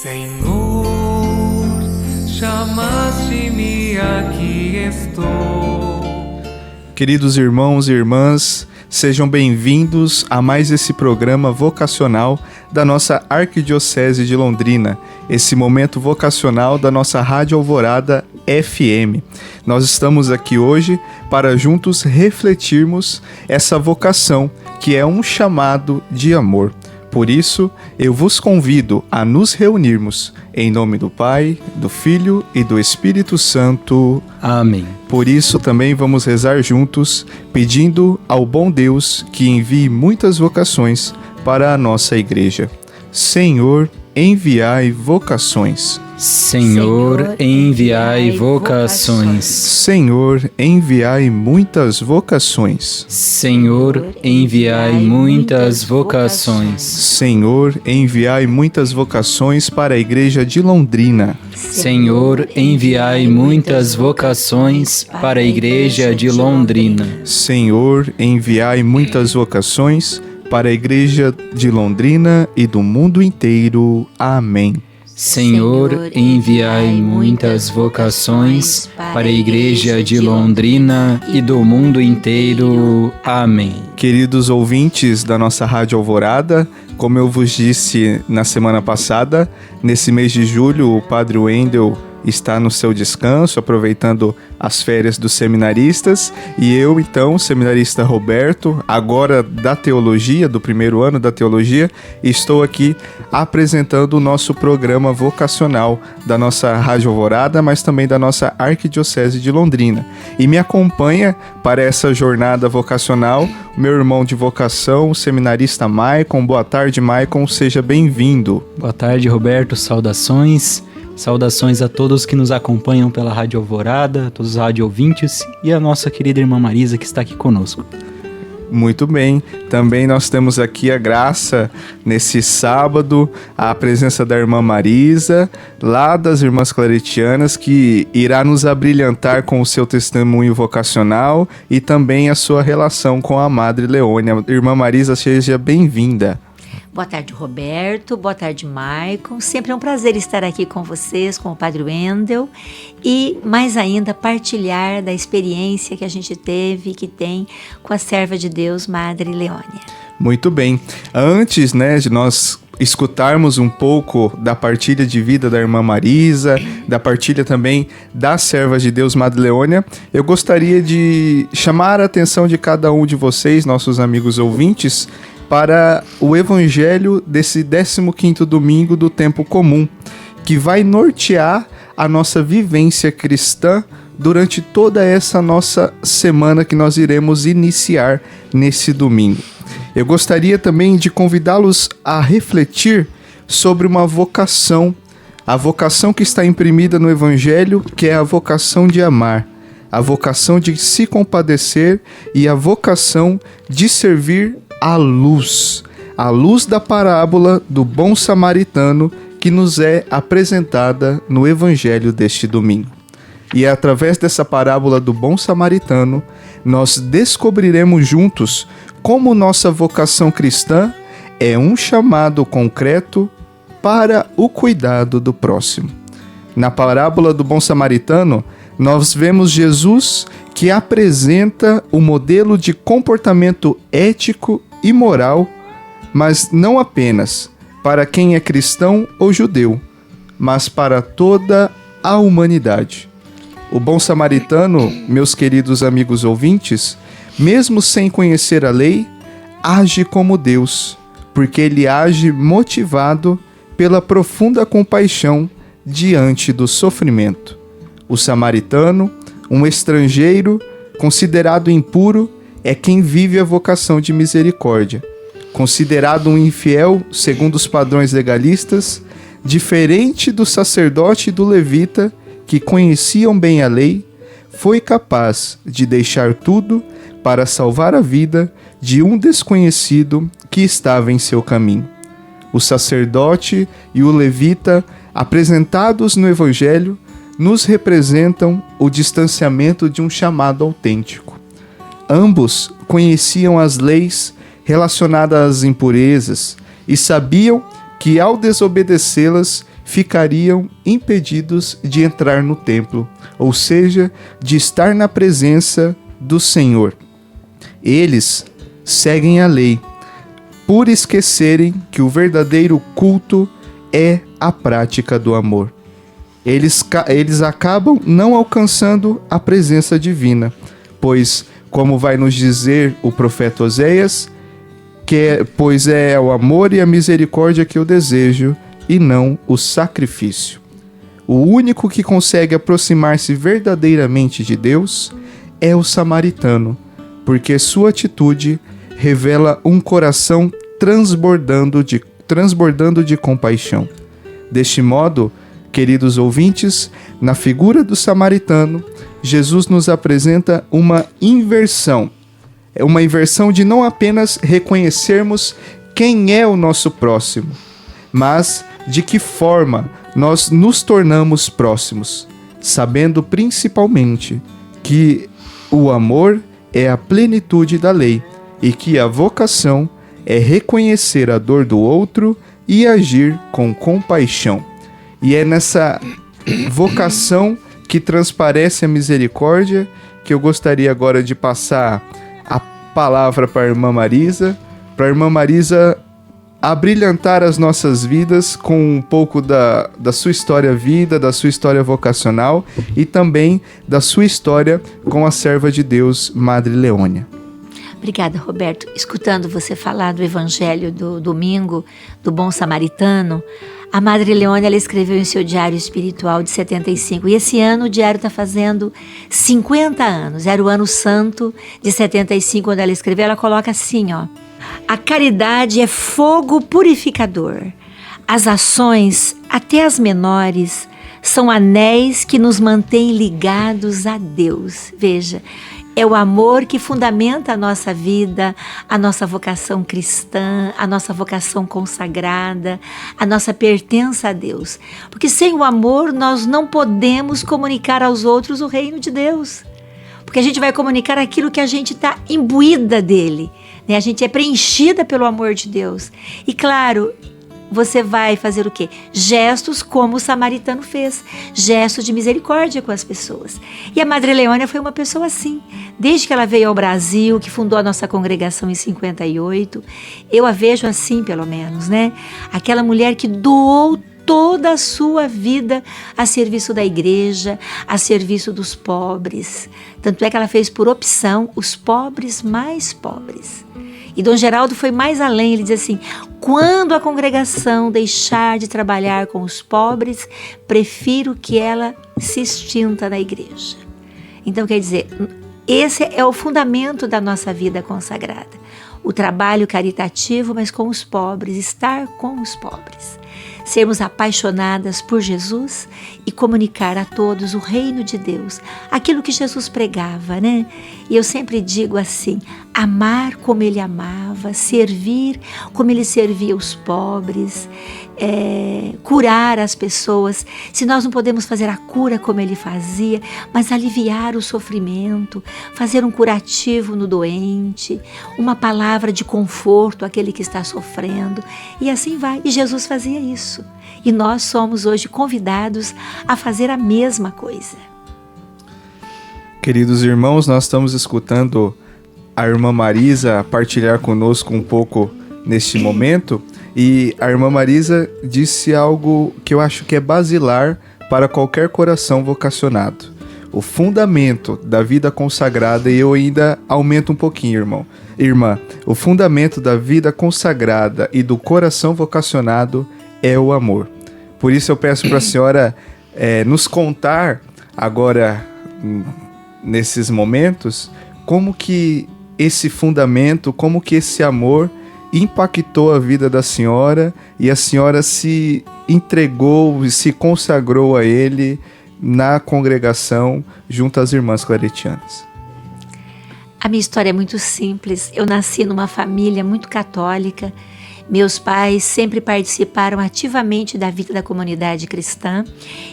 Senhor, chamaste-me, aqui estou. Queridos irmãos e irmãs, sejam bem-vindos a mais esse programa vocacional da nossa Arquidiocese de Londrina, esse momento vocacional da nossa Rádio Alvorada FM. Nós estamos aqui hoje para juntos refletirmos essa vocação que é um chamado de amor. Por isso, eu vos convido a nos reunirmos em nome do Pai, do Filho e do Espírito Santo. Amém. Por isso, também vamos rezar juntos, pedindo ao bom Deus que envie muitas vocações para a nossa igreja. Senhor, enviai vocações. Senhor, enviai vocações. Senhor, enviai muitas vocações. Senhor, enviai muitas vocações. Senhor, enviai muitas vocações para a igreja de Londrina. Senhor, enviai muitas vocações para a igreja de Londrina. Senhor, enviai muitas vocações para a igreja de Londrina e do mundo inteiro. Amém. Senhor, enviai muitas vocações para a igreja de Londrina e do mundo inteiro. Amém. Queridos ouvintes da nossa Rádio Alvorada, como eu vos disse na semana passada, nesse mês de julho o Padre Wendel está no seu descanso, aproveitando as férias dos seminaristas, e eu, então, seminarista Roberto, agora da teologia, do primeiro ano da teologia, estou aqui apresentando o nosso programa vocacional da nossa Rádio Alvorada, mas também da nossa Arquidiocese de Londrina. E me acompanha para essa jornada vocacional o meu irmão de vocação, o seminarista Maicon. Boa tarde, Maicon, seja bem-vindo. Boa tarde, Roberto, saudações. Saudações a todos que nos acompanham pela Rádio Alvorada, todos os rádio ouvintes e a nossa querida irmã Marisa que está aqui conosco. Muito bem, também nós temos aqui a graça, nesse sábado, a presença da irmã Marisa, lá das Irmãs Claretianas, que irá nos abrilhantar com o seu testemunho vocacional e também a sua relação com a Madre Leônia. Irmã Marisa, seja bem-vinda. Boa tarde, Roberto. Boa tarde, Maicon. Sempre é um prazer estar aqui com vocês, com o Padre Wendel, e mais ainda partilhar da experiência que a gente teve e que tem com a serva de Deus, Madre Leônia. Muito bem. Antes, de nós escutarmos um pouco da partilha de vida da irmã Marisa, da partilha também da serva de Deus, Madre Leônia, eu gostaria de chamar a atenção de cada um de vocês, nossos amigos ouvintes, para o evangelho desse 15º domingo do tempo comum, que vai nortear a nossa vivência cristã durante toda essa nossa semana que nós iremos iniciar nesse domingo. Eu gostaria também de convidá-los a refletir sobre uma vocação, a vocação que está imprimida no evangelho, que é a vocação de amar, a vocação de se compadecer e a vocação de servir a luz da parábola do bom samaritano que nos é apresentada no evangelho deste domingo. E através dessa parábola do bom samaritano, nós descobriremos juntos como nossa vocação cristã é um chamado concreto para o cuidado do próximo. Na parábola do bom samaritano, nós vemos Jesus que apresenta o modelo de comportamento ético e moral, mas não apenas para quem é cristão ou judeu, mas para toda a humanidade. O bom samaritano, meus queridos amigos ouvintes, mesmo sem conhecer a lei, age como Deus, porque ele age motivado pela profunda compaixão diante do sofrimento. O samaritano, um estrangeiro considerado impuro, é quem vive a vocação de misericórdia. Considerado um infiel segundo os padrões legalistas, diferente do sacerdote e do levita, que conheciam bem a lei, foi capaz de deixar tudo para salvar a vida de um desconhecido que estava em seu caminho. O sacerdote e o levita, apresentados no Evangelho, nos representam o distanciamento de um chamado autêntico. Ambos conheciam as leis relacionadas às impurezas e sabiam que ao desobedecê-las ficariam impedidos de entrar no templo, ou seja, de estar na presença do Senhor. Eles seguem a lei, por esquecerem que o verdadeiro culto é a prática do amor. Eles acabam não alcançando a presença divina, pois, como vai nos dizer o profeta Oséias, pois é o amor e a misericórdia que eu desejo, e não o sacrifício. O único que consegue aproximar-se verdadeiramente de Deus é o samaritano, porque sua atitude revela um coração transbordando de compaixão. Deste modo, queridos ouvintes, na figura do samaritano, Jesus nos apresenta uma inversão. É uma inversão de não apenas reconhecermos quem é o nosso próximo, mas de que forma nós nos tornamos próximos, sabendo principalmente que o amor é a plenitude da lei e que a vocação é reconhecer a dor do outro e agir com compaixão. E é nessa vocação que transparece a misericórdia que eu gostaria agora de passar a palavra para a irmã Marisa abrilhantar as nossas vidas com um pouco da sua história vida, da sua história vocacional e também da sua história com a serva de Deus, Madre Leônia. Obrigada, Roberto. Escutando você falar do Evangelho do domingo, do bom samaritano, a Madre Leônia, ela escreveu em seu diário espiritual de 75. E esse ano o diário está fazendo 50 anos. Era o ano santo de 75, quando ela escreveu. Ela coloca assim, ó: a caridade é fogo purificador. As ações, até as menores, são anéis que nos mantêm ligados a Deus. Veja, é o amor que fundamenta a nossa vida, a nossa vocação cristã, a nossa vocação consagrada, a nossa pertença a Deus. Porque sem o amor nós não podemos comunicar aos outros o reino de Deus. Porque a gente vai comunicar aquilo que a gente está imbuída dele, né? A gente é preenchida pelo amor de Deus. E claro, você vai fazer o quê? Gestos como o samaritano fez, gestos de misericórdia com as pessoas. E a Madre Leônia foi uma pessoa assim. Desde que ela veio ao Brasil, que fundou a nossa congregação em 58, eu a vejo assim, pelo menos, né? Aquela mulher que doou toda a sua vida a serviço da igreja, a serviço dos pobres. Tanto é que ela fez por opção os pobres mais pobres. E Dom Geraldo foi mais além, ele diz assim: quando a congregação deixar de trabalhar com os pobres, prefiro que ela se extinta na igreja. Então, quer dizer, esse é o fundamento da nossa vida consagrada. O trabalho caritativo, mas com os pobres, estar com os pobres. Sermos apaixonadas por Jesus e comunicar a todos o reino de Deus, aquilo que Jesus pregava, né? E eu sempre digo assim: amar como ele amava, servir como ele servia os pobres, curar as pessoas. Se nós não podemos fazer a cura como ele fazia, mas aliviar o sofrimento, fazer um curativo no doente, uma palavra de conforto àquele que está sofrendo, e assim vai. E Jesus fazia isso. E nós somos hoje convidados a fazer a mesma coisa. Queridos irmãos, nós estamos escutando a irmã Marisa partilhar conosco um pouco neste momento, e a irmã Marisa disse algo que eu acho que é basilar para qualquer coração vocacionado. O fundamento da vida consagrada, e eu ainda aumento um pouquinho, irmã, o fundamento da vida consagrada e do coração vocacionado é o amor. Por isso eu peço para a senhora nos contar agora, nesses momentos, como que esse fundamento, como que esse amor impactou a vida da senhora e a senhora se entregou e se consagrou a ele na congregação junto às irmãs claretianas. A minha história é muito simples. Eu nasci numa família muito católica. Meus pais sempre participaram ativamente da vida da comunidade cristã.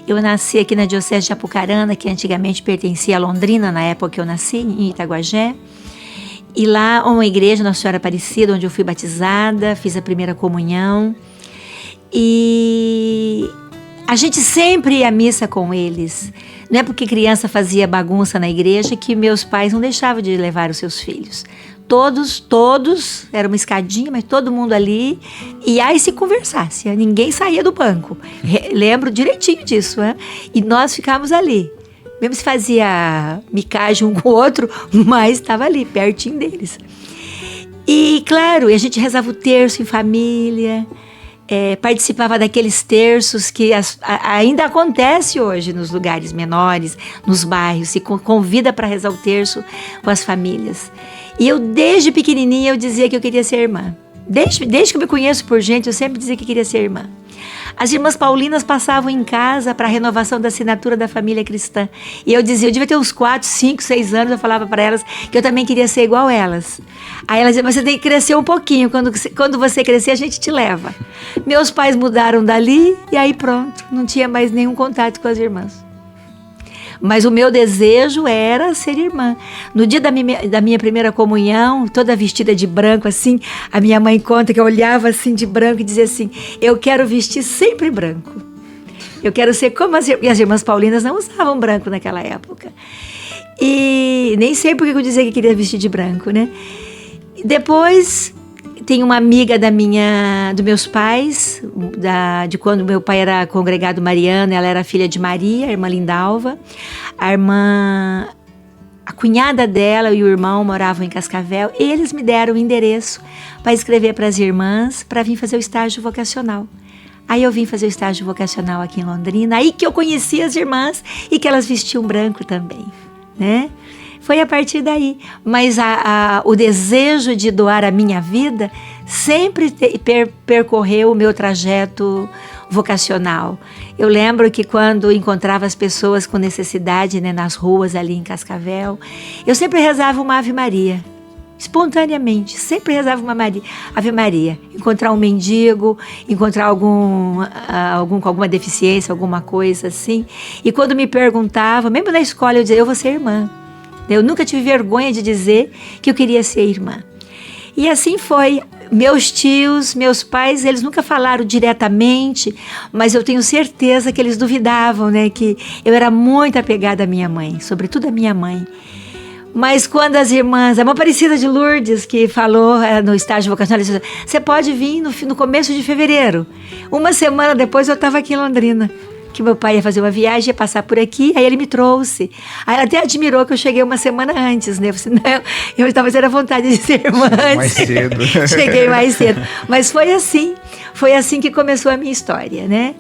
Eu nasci aqui na Diocese de Apucarana, que antigamente pertencia a Londrina, na época que eu nasci, em Itaguajé. E lá, uma igreja, Nossa Senhora Aparecida, onde eu fui batizada, fiz a primeira comunhão. E A gente sempre ia à missa com eles. Não é porque criança fazia bagunça na igreja que meus pais não deixavam de levar os seus filhos. Todos, era uma escadinha, mas todo mundo ali. E aí se conversasse, ninguém saía do banco. Lembro direitinho disso, né? E nós ficávamos ali. Mesmo se fazia micagem um com o outro, mas estava ali, pertinho deles. E, claro, a gente rezava o terço em família, participava daqueles terços que ainda acontece hoje nos lugares menores, nos bairros, se convida para rezar o terço com as famílias. E eu, desde pequenininha, eu dizia que eu queria ser irmã. Desde que eu me conheço por gente, eu sempre dizia que queria ser irmã. As irmãs paulinas passavam em casa para a renovação da assinatura da família cristã. E eu dizia, eu devia ter uns 4, 5, 6 anos, eu falava para elas que eu também queria ser igual elas. Aí elas diziam, mas você tem que crescer um pouquinho, quando você crescer a gente te leva. Meus pais mudaram dali e aí pronto, não tinha mais nenhum contato com as irmãs. Mas o meu desejo era ser irmã. No dia da minha primeira comunhão, toda vestida de branco, assim, a minha mãe conta que eu olhava assim de branco e dizia assim, eu quero vestir sempre branco. Eu quero ser como as irmãs paulinas não usavam branco naquela época. E nem sei porque eu dizia que queria vestir de branco, né? Depois, tem uma amiga dos meus pais, de quando meu pai era congregado mariano, ela era filha de Maria, a irmã Lindalva. A cunhada dela e o irmão moravam em Cascavel. Eles me deram o endereço para escrever para as irmãs, para vir fazer o estágio vocacional. Aí eu vim fazer o estágio vocacional aqui em Londrina, aí que eu conheci as irmãs e que elas vestiam branco também, né? Foi a partir daí, mas o desejo de doar a minha vida sempre percorreu o meu trajeto vocacional. Eu lembro que quando encontrava as pessoas com necessidade, né, nas ruas ali em Cascavel, eu sempre rezava uma Ave Maria, espontaneamente, sempre rezava uma Ave Maria. Encontrar um mendigo, encontrar algum com alguma deficiência, alguma coisa assim. E quando me perguntava, mesmo na escola, eu dizia, eu vou ser irmã. Eu nunca tive vergonha de dizer que eu queria ser irmã. E assim foi. Meus tios, meus pais, eles nunca falaram diretamente, mas eu tenho certeza que eles duvidavam, né? Que eu era muito apegada à minha mãe, sobretudo à minha mãe. Mas quando as irmãs, a irmã Aparecida de Lourdes, que falou no estágio vocacional, ela disse, você pode vir no começo de fevereiro. Uma semana depois eu estava aqui em Londrina. Que meu pai ia fazer uma viagem, ia passar por aqui, aí ele me trouxe. Aí ela até admirou que eu cheguei uma semana antes, né? Eu falei, não, eu estava tendo a vontade de ser irmã antes. Mais cedo. Cheguei mais cedo. Mas foi assim que começou a minha história, né?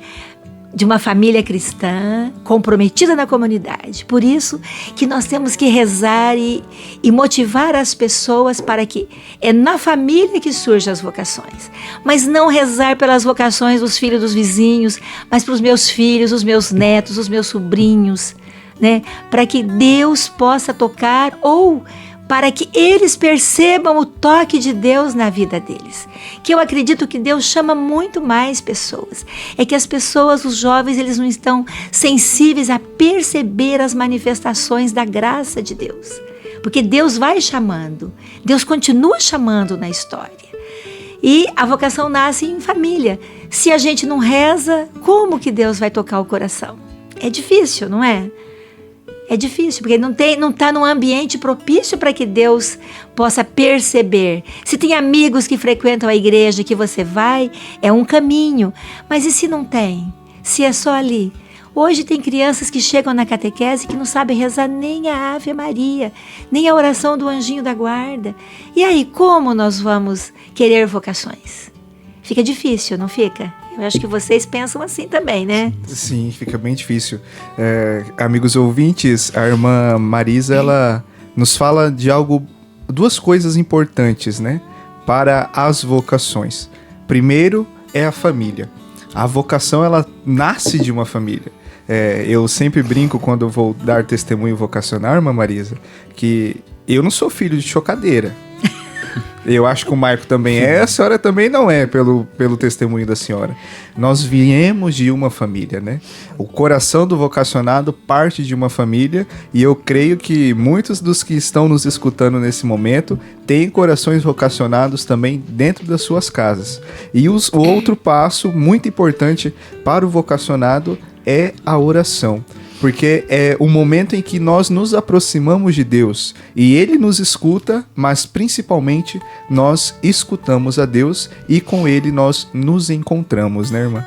De uma família cristã comprometida na comunidade. Por isso que nós temos que rezar e motivar as pessoas para que é na família que surgem as vocações. Mas não rezar pelas vocações dos filhos dos vizinhos, mas para os meus filhos, os meus netos, os meus sobrinhos, né? Para que Deus possa tocar ou para que eles percebam o toque de Deus na vida deles. Que eu acredito que Deus chama muito mais pessoas. É que as pessoas, os jovens, eles não estão sensíveis a perceber as manifestações da graça de Deus. Porque Deus vai chamando, Deus continua chamando na história. E a vocação nasce em família. Se a gente não reza, como que Deus vai tocar o coração? É difícil, não é? É difícil, porque não está num ambiente propício para que Deus possa perceber. Se tem amigos que frequentam a igreja que você vai, é um caminho. Mas e se não tem? Se é só ali? Hoje tem crianças que chegam na catequese que não sabem rezar nem a Ave Maria, nem a oração do anjinho da guarda. E aí, como nós vamos querer vocações? Fica difícil, não fica? Eu acho que vocês pensam assim também, né? Sim, fica bem difícil. Amigos ouvintes, a irmã Marisa, ela nos fala de duas coisas importantes, né? Para as vocações. Primeiro é a família. A vocação, ela nasce de uma família. Eu sempre brinco quando eu vou dar testemunho vocacional, irmã Marisa, que eu não sou filho de chocadeira. Eu acho que o Marco também é, a senhora também não é, pelo testemunho da senhora. Nós viemos de uma família, né? O coração do vocacionado parte de uma família, e eu creio que muitos dos que estão nos escutando nesse momento têm corações vocacionados também dentro das suas casas. E o outro passo muito importante para o vocacionado é a oração. Porque é o momento em que nós nos aproximamos de Deus e Ele nos escuta, mas principalmente nós escutamos a Deus e com Ele nós nos encontramos, né, irmã?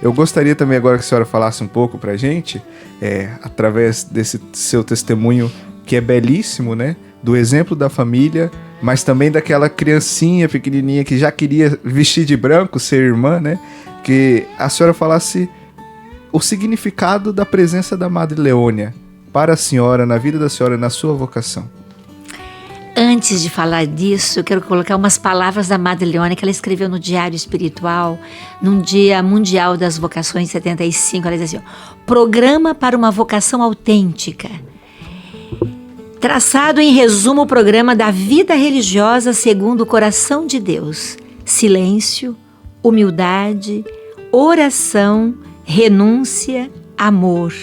Eu gostaria também agora que a senhora falasse um pouco pra gente, através desse seu testemunho que é belíssimo, né? Do exemplo da família, mas também daquela criancinha pequenininha que já queria vestir de branco, ser irmã, né? Que a senhora falasse o significado da presença da Madre Leônia para a senhora, na vida da senhora, na sua vocação. Antes de falar disso, eu quero colocar umas palavras da Madre Leônia que ela escreveu no Diário Espiritual, num Dia Mundial das Vocações 75. Ela diz assim, programa para uma vocação autêntica. Traçado em resumo o programa da vida religiosa segundo o coração de Deus. Silêncio, humildade, oração, renúncia, amor.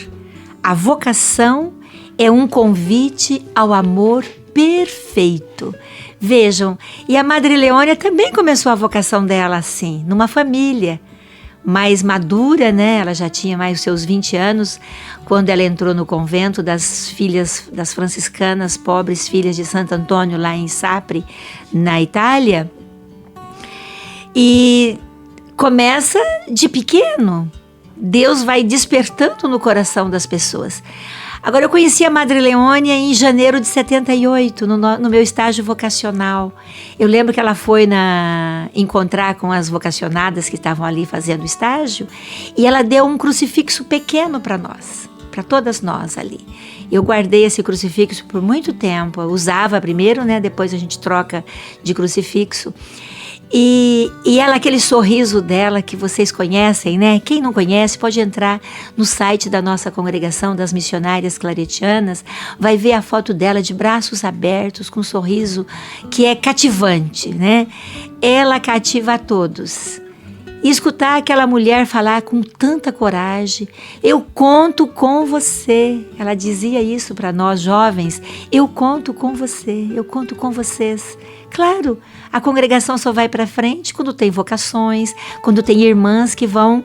A vocação é um convite ao amor perfeito. Vejam, e a Madre Leônia também começou a vocação dela assim, numa família mais madura, né? Ela já tinha mais os seus 20 anos quando ela entrou no convento das filhas das franciscanas, pobres filhas de Santo Antônio, lá em Sapri, na Itália. E começa de pequeno. Deus vai despertando no coração das pessoas. Agora, eu conheci a Madre Leônia em janeiro de 78, no meu estágio vocacional. Eu lembro que ela foi encontrar com as vocacionadas que estavam ali fazendo o estágio, e ela deu um crucifixo pequeno para nós, para todas nós ali. Eu guardei esse crucifixo por muito tempo. Eu usava primeiro, né? Depois a gente troca de crucifixo. E ela, aquele sorriso dela que vocês conhecem, né? Quem não conhece pode entrar no site da nossa congregação das missionárias claretianas, vai ver a foto dela de braços abertos, com um sorriso que é cativante, né? Ela cativa a todos. E escutar aquela mulher falar com tanta coragem, eu conto com você. Ela dizia isso para nós jovens, eu conto com você, eu conto com vocês. Claro, a congregação só vai para frente quando tem vocações, quando tem irmãs que vão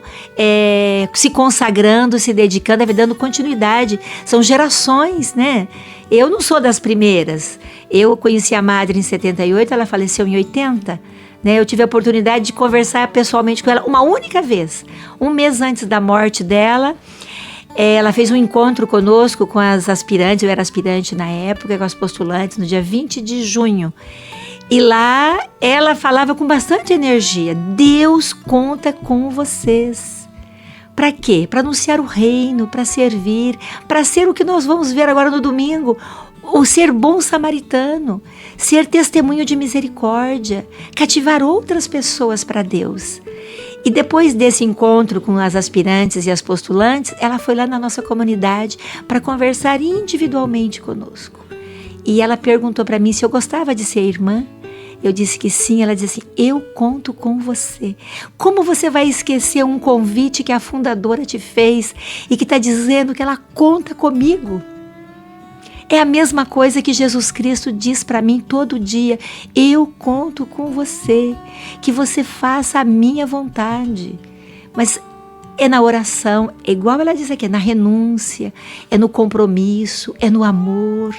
se consagrando, se dedicando, dando continuidade. São gerações, né? Eu não sou das primeiras. Eu conheci a Madre em 78, ela faleceu em 80. Né, eu tive a oportunidade de conversar pessoalmente com ela uma única vez. Um mês antes da morte dela, ela fez um encontro conosco, com as aspirantes. Eu era aspirante na época, com as postulantes, no dia 20 de junho. E lá ela falava com bastante energia. Deus conta com vocês. Para quê? Para anunciar o reino, para servir, para ser o que nós vamos ver agora no domingo. O ser bom samaritano, ser testemunho de misericórdia, cativar outras pessoas para Deus. E depois desse encontro com as aspirantes e as postulantes, ela foi lá na nossa comunidade para conversar individualmente conosco. E ela perguntou para mim se eu gostava de ser irmã. Eu disse que sim. Ela disse assim, eu conto com você. Como você vai esquecer um convite que a fundadora te fez e que está dizendo que ela conta comigo? É a mesma coisa que Jesus Cristo diz para mim todo dia. Eu conto com você, que você faça a minha vontade. Mas é na oração, é igual ela diz aqui, é na renúncia, é no compromisso, é no amor,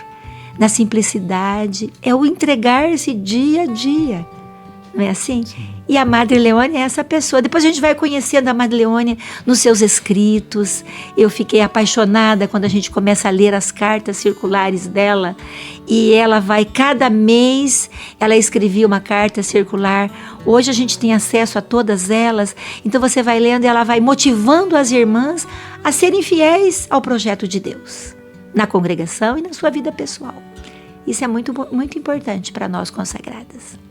na simplicidade, é o entregar-se dia a dia. Não é assim? Sim. E a Madre Leônia é essa pessoa. Depois a gente vai conhecendo a Madre Leônia nos seus escritos. Eu fiquei apaixonada quando a gente começa a ler as cartas circulares dela. E ela vai, cada mês, ela escrevia uma carta circular. Hoje a gente tem acesso a todas elas. Então você vai lendo e ela vai motivando as irmãs a serem fiéis ao projeto de Deus, na congregação e na sua vida pessoal. Isso é muito, muito importante para nós consagradas.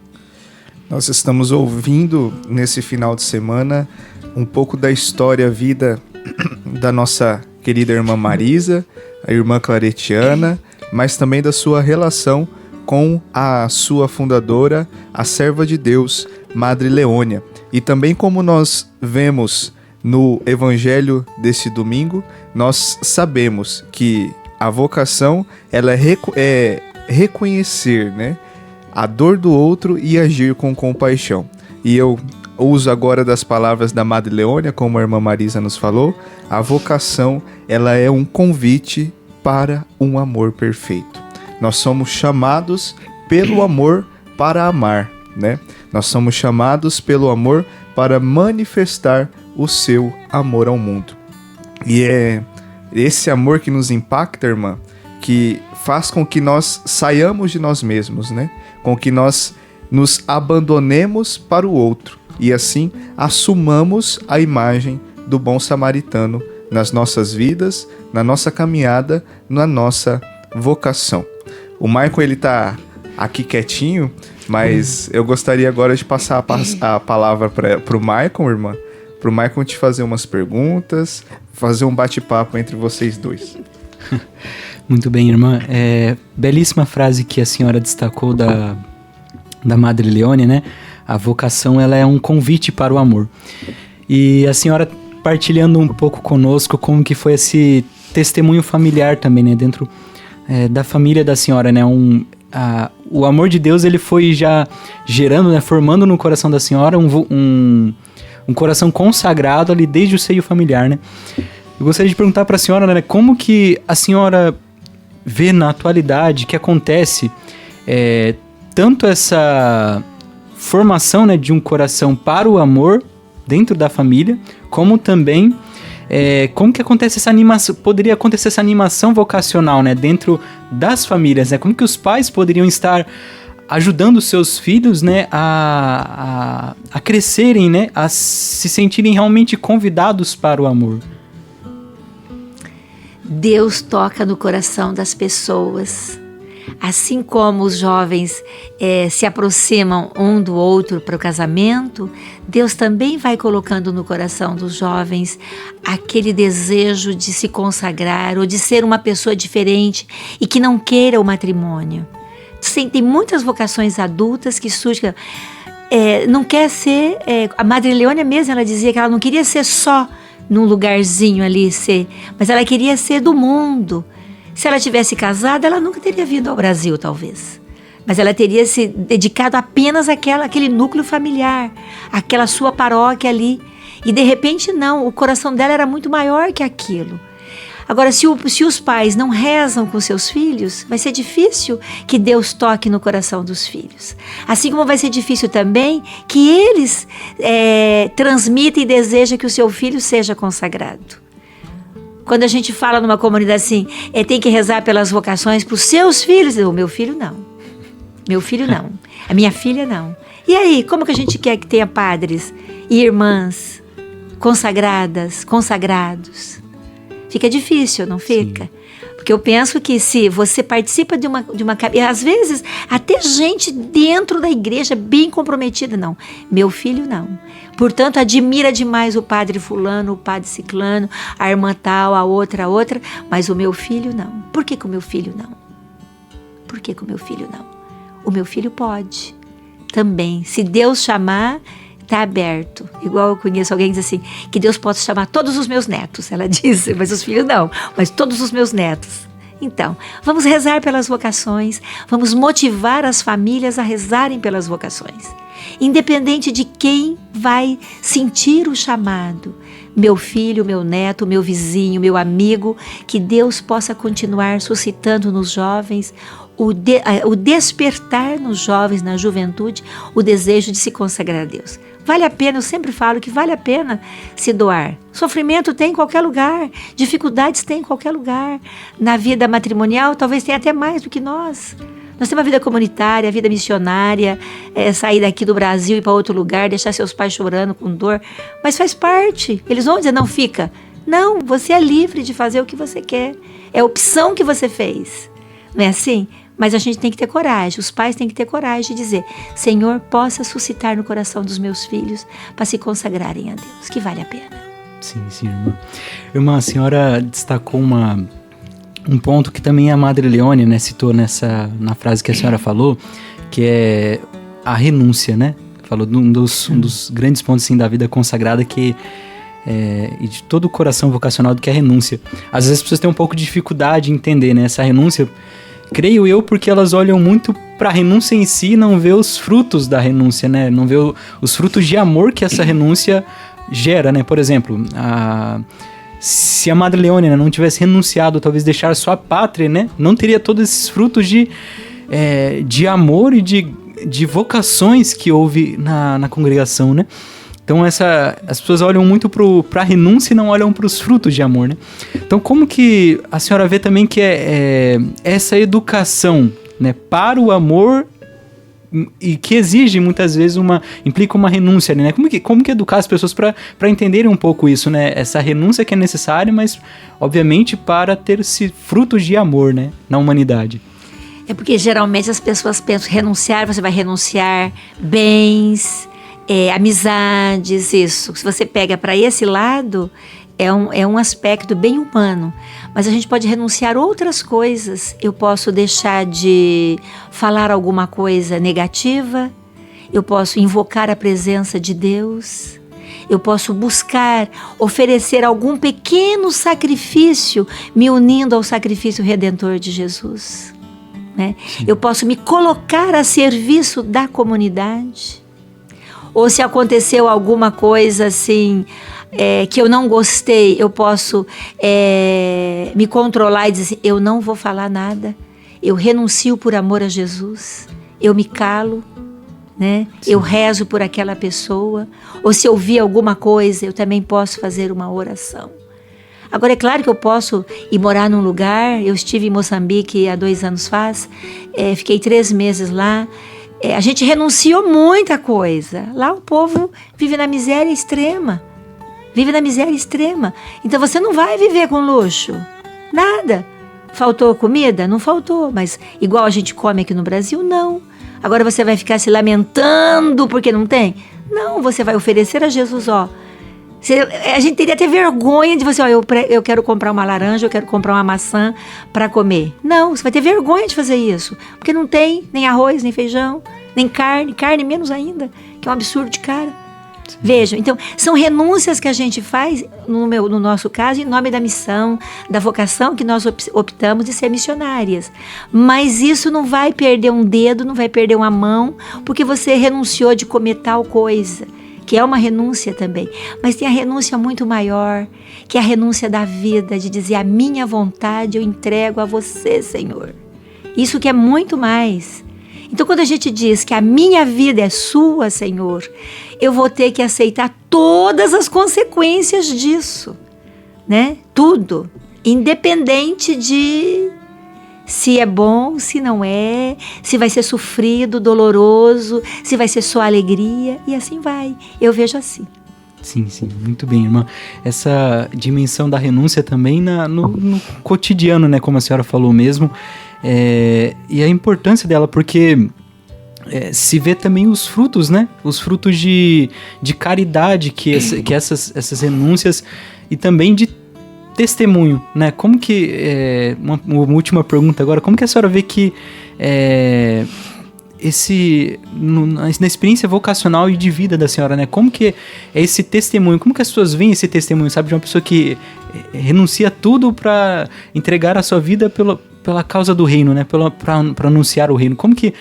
Nós estamos ouvindo nesse final de semana um pouco da história, vida da nossa querida irmã Marisa, a irmã claretiana, mas também da sua relação com a sua fundadora, a serva de Deus, Madre Leônia. E também, como nós vemos no evangelho desse domingo, nós sabemos que a vocação ela é reconhecer, né, a dor do outro e agir com compaixão. E eu uso agora das palavras da Madre Leônia, como a irmã Marisa nos falou, a vocação ela é um convite para um amor perfeito. Nós somos chamados pelo amor para amar, né? Nós somos chamados pelo amor para manifestar o seu amor ao mundo. E é esse amor que nos impacta, irmã, que faz com que nós saiamos de nós mesmos, né? Com que nós nos abandonemos para o outro e assim assumamos a imagem do bom samaritano nas nossas vidas, na nossa caminhada, na nossa vocação. O Michael, ele tá aqui quietinho, mas eu gostaria agora de passar a palavra para o Michael, irmã, para o Michael te fazer umas perguntas, fazer um bate-papo entre vocês dois. Muito bem, irmã. Belíssima frase que a senhora destacou da Madre Leônia, né? A vocação, ela é um convite para o amor. E a senhora partilhando um pouco conosco como que foi esse testemunho familiar também, né? Dentro da família da senhora, né? O amor de Deus, ele foi já gerando, né? Formando no coração da senhora um coração consagrado ali desde o seio familiar, né? Eu gostaria de perguntar para a senhora, né? Como que a senhora vê na atualidade que acontece tanto essa formação, né, de um coração para o amor dentro da família, como também como que acontece essa animação, poderia acontecer essa animação vocacional, né, dentro das famílias, né? Como que os pais poderiam estar ajudando os seus filhos, né, a crescerem, né, a se sentirem realmente convidados para o amor? Deus toca no coração das pessoas. Assim como os jovens se aproximam um do outro para o casamento, Deus também vai colocando no coração dos jovens aquele desejo de se consagrar ou de ser uma pessoa diferente e que não queira o matrimônio. Sim, tem muitas vocações adultas que surgem, não quer ser... a Madre Leônia mesmo, ela dizia que ela não queria ser só num lugarzinho ali, mas ela queria ser do mundo. Se ela tivesse casado, ela nunca teria vindo ao Brasil, talvez. Mas ela teria se dedicado apenas àquele núcleo familiar, àquela sua paróquia ali. E de repente não, o coração dela era muito maior que aquilo. Agora, se os pais não rezam com seus filhos, vai ser difícil que Deus toque no coração dos filhos. Assim como vai ser difícil também que eles transmitam e desejam que o seu filho seja consagrado. Quando a gente fala numa comunidade assim, tem que rezar pelas vocações para os seus filhos. O meu filho não. Meu filho não. A minha filha não. E aí, como que a gente quer que tenha padres e irmãs consagradas, consagrados? Fica difícil, não fica? Sim. Porque eu penso que se você participa de uma e às vezes até gente dentro da igreja bem comprometida, não. Meu filho não. Portanto, admira demais o padre fulano, o padre ciclano, a irmã tal, a outra, mas o meu filho não. Por que o meu filho não? Por que o meu filho não? O meu filho pode também. Se Deus chamar, está aberto. Igual eu conheço alguém que diz assim, que Deus pode chamar todos os meus netos. Ela disse, mas os filhos não, mas todos os meus netos. Então, vamos rezar pelas vocações, vamos motivar as famílias a rezarem pelas vocações. Independente de quem vai sentir o chamado, meu filho, meu neto, meu vizinho, meu amigo, que Deus possa continuar suscitando nos jovens o despertar nos jovens, na juventude, o desejo de se consagrar a Deus. Vale a pena, eu sempre falo que vale a pena se doar. Sofrimento tem em qualquer lugar, dificuldades tem em qualquer lugar. Na vida matrimonial, talvez tenha até mais do que nós. Nós temos a vida comunitária, a vida missionária, sair daqui do Brasil e ir para outro lugar, deixar seus pais chorando com dor. Mas faz parte. Eles vão dizer, não fica. Não, você é livre de fazer o que você quer. É a opção que você fez. Não é assim? Mas a gente tem que ter coragem, os pais têm que ter coragem de dizer, Senhor, possa suscitar no coração dos meus filhos para se consagrarem a Deus, que vale a pena. Sim, irmã. Irmã, a senhora destacou um ponto que também a Madre Leone, né, citou na frase que a senhora falou, que é a renúncia, né? Falou de um dos grandes pontos assim, da vida consagrada e de todo o coração vocacional, que é a renúncia. Às vezes as pessoas têm um pouco de dificuldade em entender, né, essa renúncia, creio eu, porque elas olham muito para a renúncia em si e não vê os frutos da renúncia, né? Não vê os frutos de amor que essa renúncia gera, né? Por exemplo, se a Madre Leone, né, não tivesse renunciado, talvez deixar sua pátria, né, não teria todos esses frutos de amor e de vocações que houve na congregação, né? Então as pessoas olham muito para a renúncia e não olham para os frutos de amor, né? Então como que a senhora vê também que essa educação, né, para o amor e que exige muitas vezes implica uma renúncia, né? Como que educar as pessoas para entenderem um pouco isso, né? Essa renúncia que é necessária, mas obviamente para ter esse frutos de amor, né, na humanidade. É porque geralmente as pessoas pensam renunciar, você vai renunciar bens, amizades, isso. Se você pega para esse lado, é um aspecto bem humano. Mas a gente pode renunciar outras coisas. Eu posso deixar de falar alguma coisa negativa, eu posso invocar a presença de Deus, eu posso buscar oferecer algum pequeno sacrifício, me unindo ao sacrifício redentor de Jesus, né? Eu posso me colocar a serviço da comunidade. Ou se aconteceu alguma coisa assim, que eu não gostei, eu posso me controlar e dizer assim, eu não vou falar nada, eu renuncio por amor a Jesus, eu me calo, né? Eu rezo por aquela pessoa. Ou se eu vi alguma coisa, eu também posso fazer uma oração. Agora, é claro que eu posso ir morar num lugar. Eu estive em Moçambique há 2 anos fiquei 3 meses lá. A gente renunciou muita coisa. Lá o povo vive na miséria extrema. Então você não vai viver com luxo. Nada. Faltou comida? Não faltou. Mas igual a gente come aqui no Brasil, não. Agora você vai ficar se lamentando porque não tem? Não, você vai oferecer a Jesus, ó. A gente teria até vergonha de você, ó, eu quero comprar uma laranja, eu quero comprar uma maçã para comer. Não, você vai ter vergonha de fazer isso, porque não tem nem arroz, nem feijão, nem carne menos ainda, que é um absurdo de cara. Vejam, então, são renúncias que a gente faz, no nosso caso, em nome da missão, da vocação que nós optamos de ser missionárias. Mas isso não vai perder um dedo, não vai perder uma mão, porque você renunciou de comer tal coisa, que é uma renúncia também. Mas tem a renúncia muito maior, que é a renúncia da vida, de dizer, a minha vontade eu entrego a você, Senhor. Isso que é muito mais. Então, quando a gente diz que a minha vida é sua, Senhor, eu vou ter que aceitar todas as consequências disso, né? Tudo, independente de se é bom, se não é, se vai ser sofrido, doloroso, se vai ser só alegria, e assim vai. Eu vejo assim. Sim, muito bem, irmã. Essa dimensão da renúncia também no cotidiano, né? Como a senhora falou mesmo. E a importância dela, porque se vê também os frutos, né? Os frutos de caridade que essas renúncias e também de testemunho, né? Como que... uma última pergunta agora. Como que a senhora vê que na experiência vocacional e de vida da senhora, né? Como que é esse testemunho? Como que as pessoas veem esse testemunho, sabe? De uma pessoa que renuncia tudo para entregar a sua vida pela causa do reino, né? Para anunciar o reino. Como que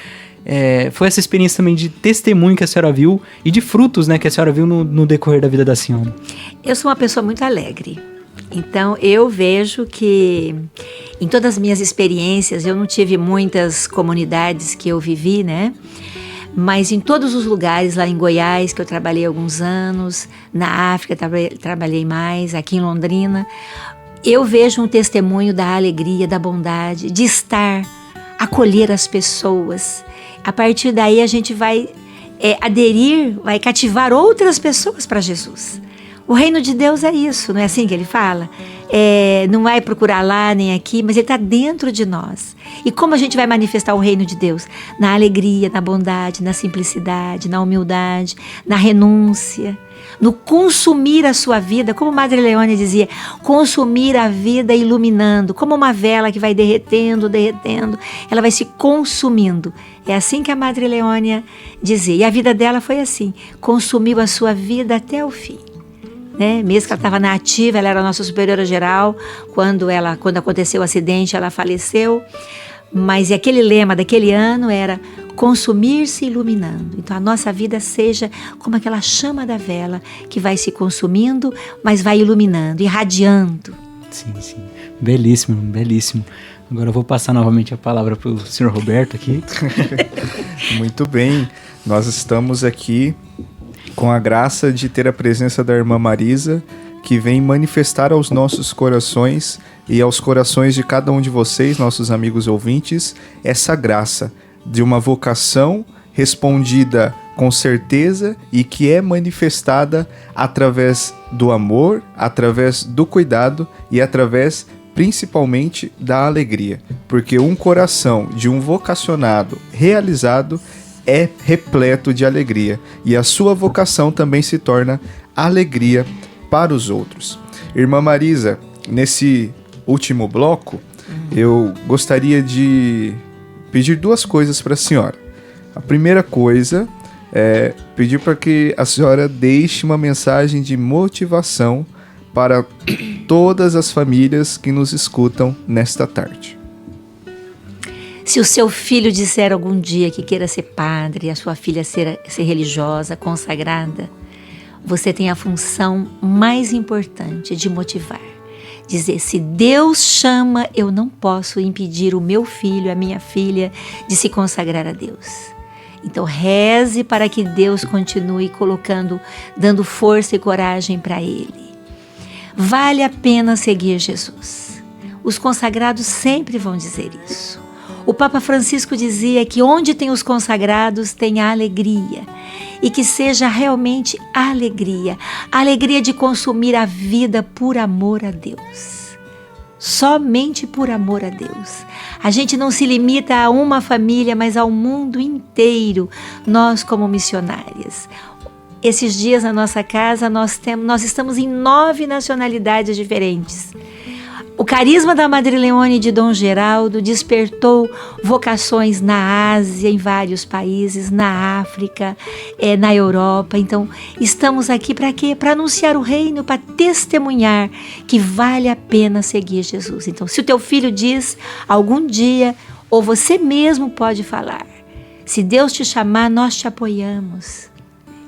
foi essa experiência também de testemunho que a senhora viu e de frutos, né? Que a senhora viu no decorrer da vida da senhora? Eu sou uma pessoa muito alegre. Então, eu vejo que em todas as minhas experiências, eu não tive muitas comunidades que eu vivi, né? Mas em todos os lugares, lá em Goiás, que eu trabalhei alguns anos, na África trabalhei mais, aqui em Londrina, eu vejo um testemunho da alegria, da bondade, de estar, acolher as pessoas. A partir daí, a gente vai aderir, vai cativar outras pessoas para Jesus. O reino de Deus é isso, não é assim que ele fala? Não vai procurar lá nem aqui, mas ele está dentro de nós. E como a gente vai manifestar o reino de Deus? Na alegria, na bondade, na simplicidade, na humildade, na renúncia. no consumir a sua vida, como Madre Leônia dizia, consumir a vida iluminando, como uma vela que vai derretendo, ela vai se consumindo. É assim que a Madre Leônia dizia, e a vida dela foi assim, consumiu a sua vida até o fim. Né? Mesmo que ela estava na ativa, ela era a nossa superiora geral, quando aconteceu o acidente, ela faleceu, mas aquele lema daquele ano era consumir-se iluminando. Então a nossa vida seja como aquela chama da vela que vai se consumindo, mas vai iluminando, irradiando. Sim, sim. Belíssimo, belíssimo. Agora eu vou passar novamente a palavra para o senhor Roberto aqui. Muito bem, nós estamos aqui com a graça de ter a presença da irmã Marisa, que vem manifestar aos nossos corações e aos corações de cada um de vocês, nossos amigos ouvintes, essa graça de uma vocação respondida com certeza e que é manifestada através do amor, através do cuidado e através principalmente da alegria, porque um coração de um vocacionado realizado é repleto de alegria e a sua vocação também se torna alegria para os outros. Irmã Marisa, nesse último bloco, eu gostaria de pedir duas coisas para a senhora. A primeira coisa é pedir para que a senhora deixe uma mensagem de motivação para todas as famílias que nos escutam nesta tarde. Se o seu filho disser algum dia que queira ser padre, a sua filha ser religiosa, consagrada, você tem a função mais importante de motivar. Dizer, se Deus chama, eu não posso impedir o meu filho, a minha filha, de se consagrar a Deus. Então reze para que Deus continue dando força e coragem para ele. Vale a pena seguir Jesus. Os consagrados sempre vão dizer isso. O Papa Francisco dizia que onde tem os consagrados tem a alegria. E que seja realmente a alegria de consumir a vida por amor a Deus. Somente por amor a Deus. A gente não se limita a uma família, mas ao mundo inteiro, nós como missionárias. Esses dias na nossa casa nós estamos em 9 nacionalidades diferentes. O carisma da Madre Leônia e de Dom Geraldo despertou vocações na Ásia, em vários países, na África, na Europa. Então, estamos aqui para quê? Para anunciar o reino, para testemunhar que vale a pena seguir Jesus. Então, se o teu filho diz algum dia, ou você mesmo pode falar, se Deus te chamar, nós te apoiamos.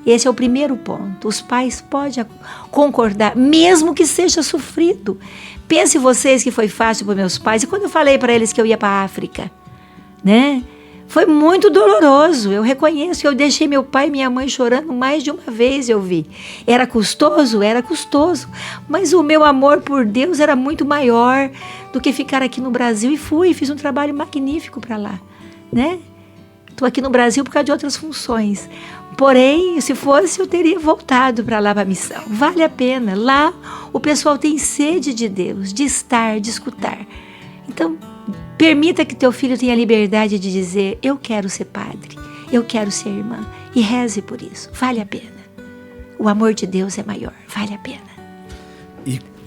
Esse é o primeiro ponto. Os pais podem concordar, mesmo que seja sofrido. Pense vocês que foi fácil para meus pais. E quando eu falei para eles que eu ia para a África, né? Foi muito doloroso. Eu reconheço que eu deixei meu pai e minha mãe chorando mais de uma vez, eu vi. Era custoso? Era custoso. Mas o meu amor por Deus era muito maior do que ficar aqui no Brasil. E fiz um trabalho magnífico para lá, né? Estou aqui no Brasil por causa de outras funções. Porém, se fosse, eu teria voltado para lá para a missão. Vale a pena. Lá, o pessoal tem sede de Deus, de estar, de escutar. Então, permita que teu filho tenha a liberdade de dizer, eu quero ser padre, eu quero ser irmã. E reze por isso. Vale a pena. O amor de Deus é maior. Vale a pena.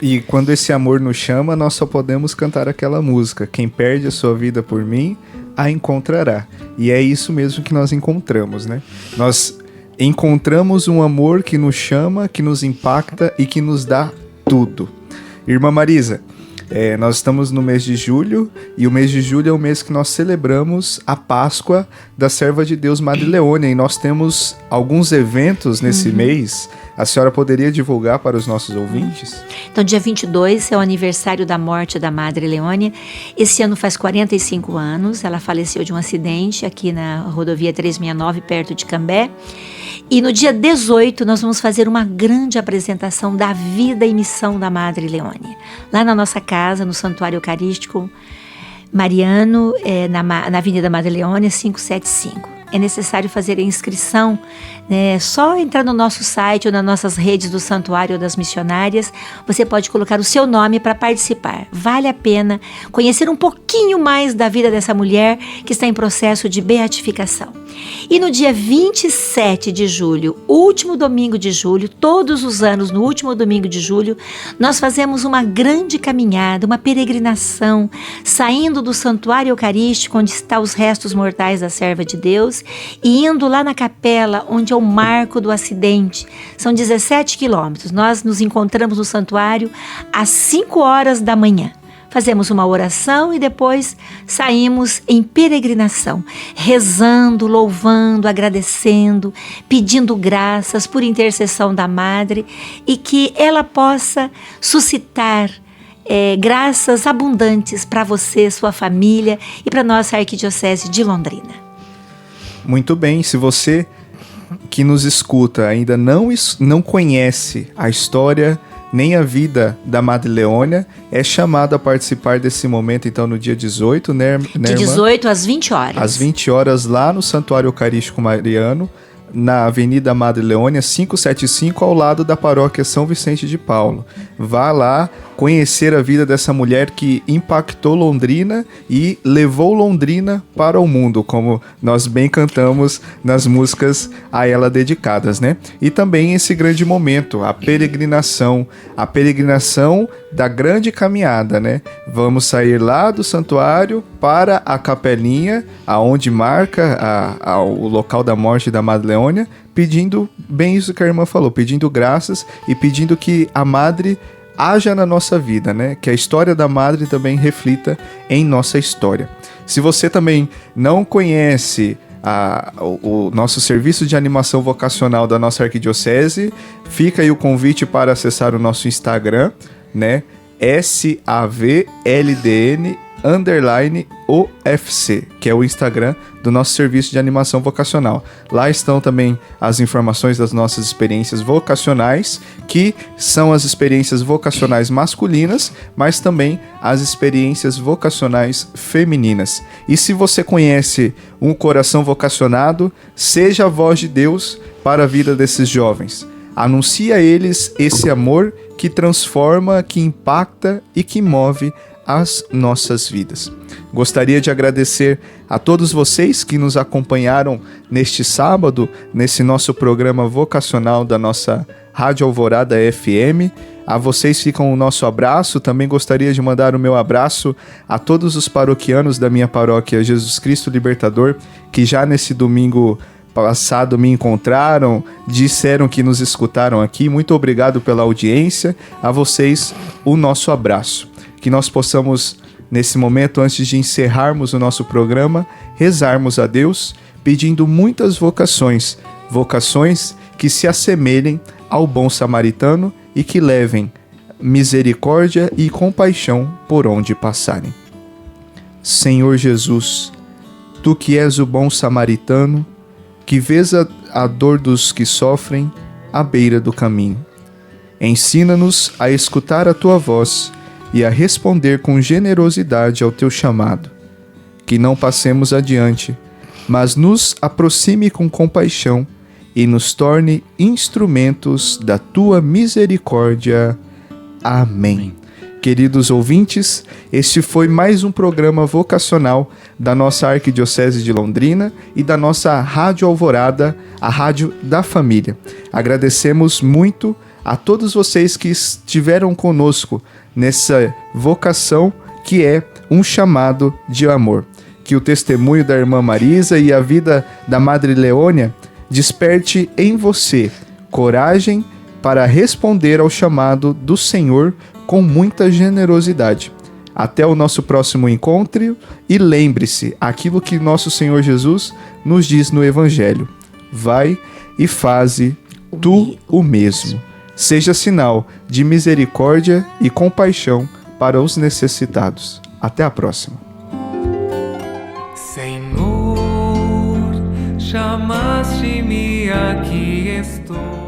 E quando esse amor nos chama, nós só podemos cantar aquela música. Quem perde a sua vida por mim, a encontrará. E é isso mesmo que nós encontramos, né? Nós encontramos um amor que nos chama, que nos impacta e que nos dá tudo. Irmã Marisa, nós estamos no mês de julho, e o mês de julho é o mês que nós celebramos a Páscoa da Serva de Deus Madre Leônia, e nós temos alguns eventos nesse mês. A senhora poderia divulgar para os nossos ouvintes? Então, dia 22 é o aniversário da morte da Madre Leônia. Esse ano faz 45 anos. Ela faleceu de um acidente aqui na rodovia 369, perto de Cambé. E no dia 18 nós vamos fazer uma grande apresentação da vida e missão da Madre Leônia. Lá na nossa casa, no Santuário Eucarístico Mariano, na Avenida Madre Leônia, 575. É necessário fazer a inscrição, né? Só entrar no nosso site ou nas nossas redes do Santuário ou das Missionárias, você pode colocar o seu nome para participar. Vale a pena conhecer um pouquinho mais da vida dessa mulher que está em processo de beatificação. E no dia 27 de julho, último domingo de julho, todos os anos, no último domingo de julho, nós fazemos uma grande caminhada, uma peregrinação, saindo do santuário eucarístico, onde estão os restos mortais da serva de Deus, e indo lá na capela, onde é o marco do acidente. São 17 quilômetros. Nós nos encontramos no santuário às 5 horas da manhã. Fazemos uma oração e depois saímos em peregrinação, rezando, louvando, agradecendo, pedindo graças por intercessão da Madre e que ela possa suscitar graças abundantes para você, sua família e para a nossa Arquidiocese de Londrina. Muito bem, se você que nos escuta ainda não conhece a história nem a vida da Madre Leônia, é chamado a participar desse momento, então, no dia 18, né, De 18 às 20 horas. Às 20 horas, lá no Santuário Eucarístico Mariano, na Avenida Madre Leônia, 575, ao lado da Paróquia São Vicente de Paulo. Vá lá conhecer a vida dessa mulher que impactou Londrina e levou Londrina para o mundo, como nós bem cantamos nas músicas a ela dedicadas, né? E também esse grande momento, a peregrinação da grande caminhada, né? Vamos sair lá do santuário para a capelinha, aonde marca o local da morte da Madre Leônia, pedindo, bem isso que a irmã falou, pedindo graças e pedindo que a Madre haja na nossa vida, né? Que a história da Madre também reflita em nossa história. Se você também não conhece o nosso serviço de animação vocacional da nossa arquidiocese, fica aí o convite para acessar o nosso Instagram, né? SAVLDN_OFC, que é o Instagram do nosso serviço de animação vocacional. Lá estão também as informações das nossas experiências vocacionais, que são as experiências vocacionais masculinas, mas também as experiências vocacionais femininas. E se você conhece um coração vocacionado, seja a voz de Deus para a vida desses jovens. Anuncie a eles esse amor que transforma, que impacta e que move as nossas vidas. Gostaria de agradecer a todos vocês que nos acompanharam neste sábado, nesse nosso programa vocacional da nossa Rádio Alvorada FM. A vocês fica o nosso abraço. Também gostaria de mandar o meu abraço a todos os paroquianos da minha paróquia Jesus Cristo Libertador, que já nesse domingo passado me encontraram, disseram que nos escutaram aqui. Muito obrigado pela audiência. A vocês, o nosso abraço. Que nós possamos, nesse momento, antes de encerrarmos o nosso programa, rezarmos a Deus, pedindo muitas vocações que se assemelhem ao bom samaritano e que levem misericórdia e compaixão por onde passarem. Senhor Jesus, Tu que és o bom samaritano, que vês a dor dos que sofrem à beira do caminho, ensina-nos a escutar a Tua voz e a responder com generosidade ao Teu chamado. Que não passemos adiante, mas nos aproxime com compaixão e nos torne instrumentos da Tua misericórdia. Amém. Queridos ouvintes, este foi mais um programa vocacional da nossa Arquidiocese de Londrina e da nossa Rádio Alvorada, a Rádio da Família. Agradecemos muito a todos vocês que estiveram conosco nessa vocação que é um chamado de amor. Que o testemunho da irmã Marisa e a vida da Madre Leônia desperte em você coragem para responder ao chamado do Senhor com muita generosidade. Até o nosso próximo encontro e lembre-se aquilo que nosso Senhor Jesus nos diz no Evangelho: vai e faze tu o mesmo. Seja sinal de misericórdia e compaixão para os necessitados. Até a próxima. Senhor, chamaste-me, aqui estou.